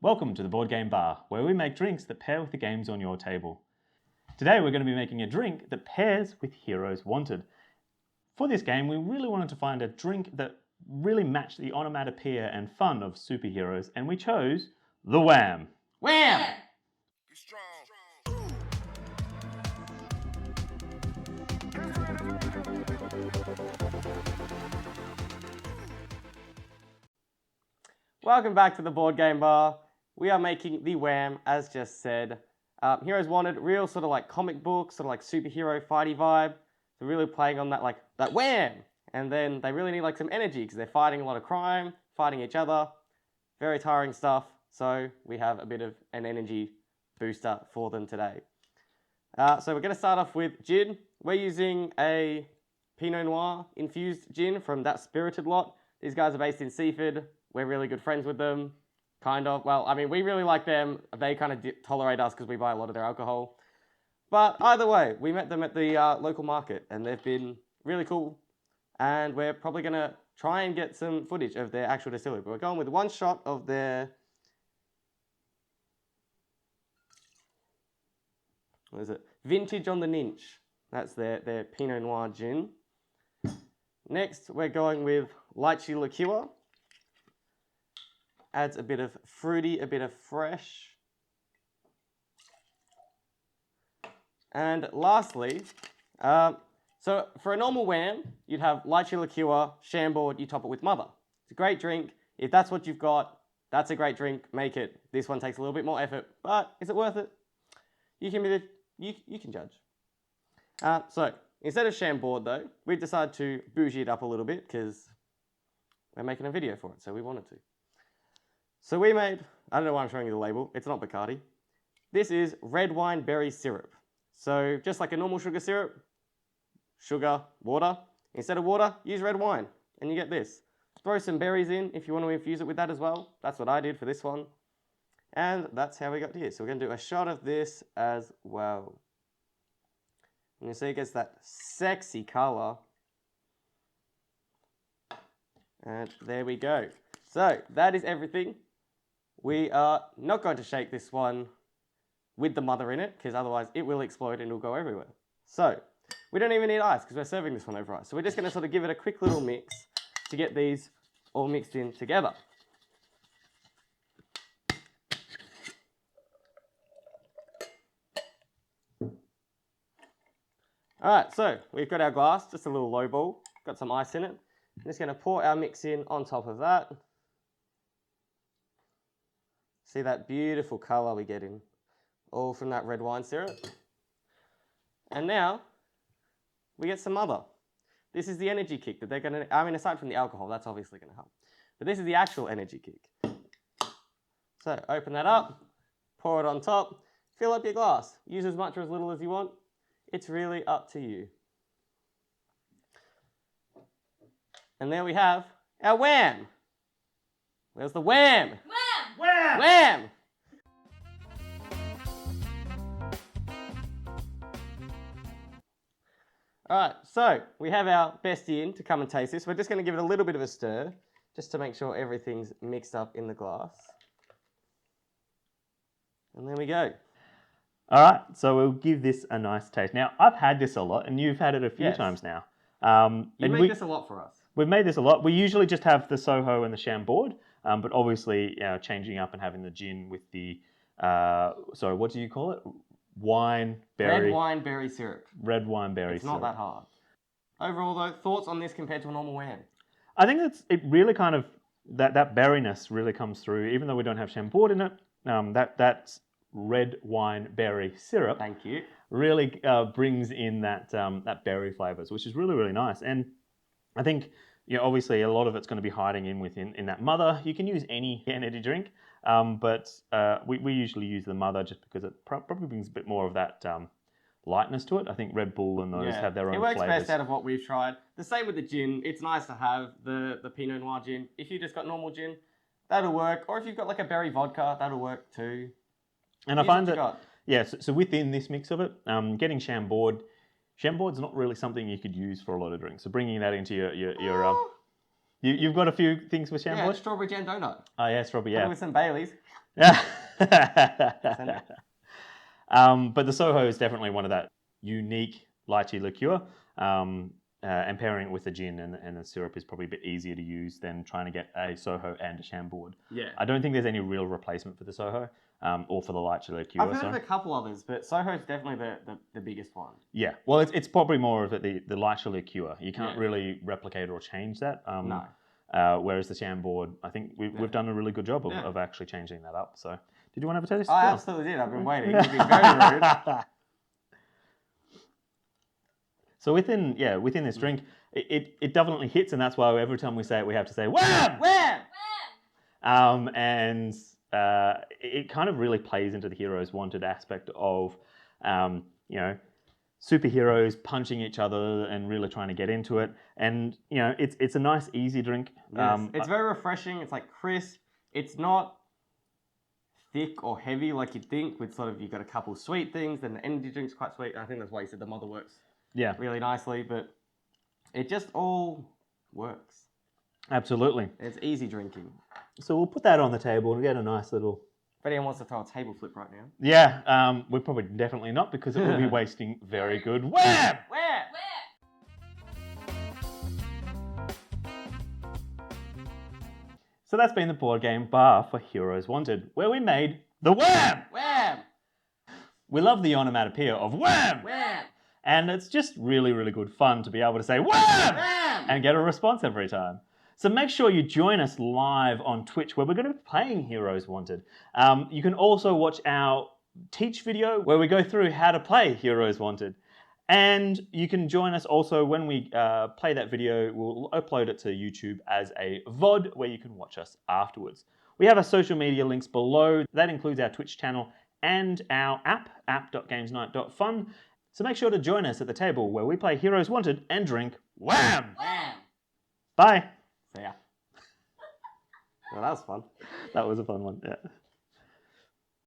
Welcome to the Board Game Bar, where we make drinks that pair with the games on your table. Today we're going to be making a drink that pairs with Heroes Wanted. For this game, we really wanted to find a drink that really matched the onomatopoeia and fun of superheroes, and we chose the Wham! Wham! Welcome back to the Board Game Bar. We are making the Wham, as just said. Heroes Wanted, real sort of like comic book, sort of like superhero fighty vibe. So really playing on that like that Wham! And then they really need like some energy because they're fighting a lot of crime, fighting each other. Very tiring stuff. So we have a bit of an energy booster for them today. So we're going to start off with gin. We're using a Pinot Noir infused gin from That Spirited lot. These guys are based in Seaford. We're really good friends with them, kind of. Well, I mean, we really like them. They kind of tolerate us because we buy a lot of their alcohol. But either way, we met them at the local market, and they've been really cool. And we're probably going to try and get some footage of their actual distillery. But we're going with one shot of their... what is it? Vintage on the Ninch. That's their Pinot Noir gin. Next, we're going with Lychee Liqueur. Adds a bit of fruity, a bit of fresh. And lastly, so for a normal Wham, you'd have Lychee Liqueur, Chambord, you top it with Mother. It's a great drink. If that's what you've got, that's a great drink, make it. This one takes a little bit more effort, but is it worth it? You can judge. So instead of Chambord though, we've decided to bougie it up a little bit because we're making a video for it, so we wanted to. So we made, I don't know why I'm showing you the label, it's not Bacardi. This is red wine berry syrup. So just like a normal sugar syrup, sugar, water. Instead of water, use red wine and you get this. Throw some berries in if you want to infuse it with that as well. That's what I did for this one. And that's how we got here. So we're going to do a shot of this as well. And you see it gets that sexy color. And there we go. So that is everything. We are not going to shake this one with the Mother in it because otherwise it will explode and it'll go everywhere. So we don't even need ice because we're serving this one over ice. So we're just going to sort of give it a quick little mix to get these all mixed in together. Alright, so we've got our glass, just a little low ball, got some ice in it. I'm just going to pour our mix in on top of that. See that beautiful colour we get in, all from that red wine syrup. And now, we get some Mother. This is the energy kick that they're going to, I mean, aside from the alcohol, that's obviously going to help. But this is the actual energy kick. So, open that up, pour it on top, fill up your glass. Use as much or as little as you want. It's really up to you. And there we have our Wham! Where's the Wham? Wham! Wham! Wham! Alright, so we have our bestie in to come and taste this. We're just going to give it a little bit of a stir, just to make sure everything's mixed up in the glass. And there we go. All right, so we'll give this a nice taste. Now, I've had this a lot, and you've had it a few times now. You make this a lot for us. We've made this a lot. We usually just have the Soho and the Chambord, but obviously changing up and having the gin with the, sorry, what do you call it? Red wine berry syrup. Red wine berry syrup. It's not that hard. Overall, though, thoughts on this compared to a normal Wham? I think it really kind of, that berryness really comes through, even though we don't have Chambord in it. That's red wine berry syrup. Thank you. Really brings in that berry flavors, which is really, really nice. And I think, obviously a lot of it's going to be hiding in that Mother. You can use any energy drink, but we usually use the Mother just because it probably brings a bit more of that lightness to it. I think Red Bull and those have their own flavors. It works best out of what we've tried. The same with the gin. It's nice to have the Pinot Noir gin. If you just got normal gin, that'll work. Or if you've got like a berry vodka, that'll work too. And I find that, so within this mix of it, getting Chambord's not really something you could use for a lot of drinks. So bringing that into your you've got a few things with Chambord? Yeah, strawberry jam donut. Oh yeah, strawberry, With some Baileys. But the Soho is definitely one of that unique lychee liqueur. And pairing it with the gin and the syrup is probably a bit easier to use than trying to get a Soho and a Chambord. Yeah. I don't think there's any real replacement for the Soho or for the lychee liqueur. I've heard of a couple others, but Soho's definitely the biggest one. Yeah, well, it's probably more of the lychee liqueur. You can't really replicate or change that. No. Whereas the Chambord, I think we've done a really good job of actually changing that up. So, did you want to have a taste? I absolutely did. I've been waiting. You've been very rude. So within this drink, it definitely hits, and that's why every time we say it, we have to say wham! Wham! And it kind of really plays into the Heroes Wanted aspect of, superheroes punching each other and really trying to get into it. And it's a nice, easy drink. Yes. It's very refreshing. It's like crisp. It's not thick or heavy like you'd think. With sort of you've got a couple sweet things, then the energy drink's quite sweet. I think that's why you said the mother works. Yeah, really nicely, but it just all works. Absolutely. It's easy drinking. So we'll put that on the table and get a nice little... If anyone wants to throw a table flip right now. Yeah, we're probably definitely not because it would be wasting very good wham! Wham! So that's been the board game bar for Heroes Wanted, where we made the wham! Wham! We love the onomatopoeia of wham! Wham! And it's just really, really good fun to be able to say wham! Wham! And get a response every time. So make sure you join us live on Twitch where we're going to be playing Heroes Wanted. You can also watch our teach video where we go through how to play Heroes Wanted. And you can join us also when we play that video. We'll upload it to YouTube as a VOD where you can watch us afterwards. We have our social media links below. That includes our Twitch channel and our app.gamesnight.fun. So make sure to join us at the table where we play Heroes Wanted and drink wham! Wham! Bye! See ya. Well, that was fun. That was a fun one, yeah.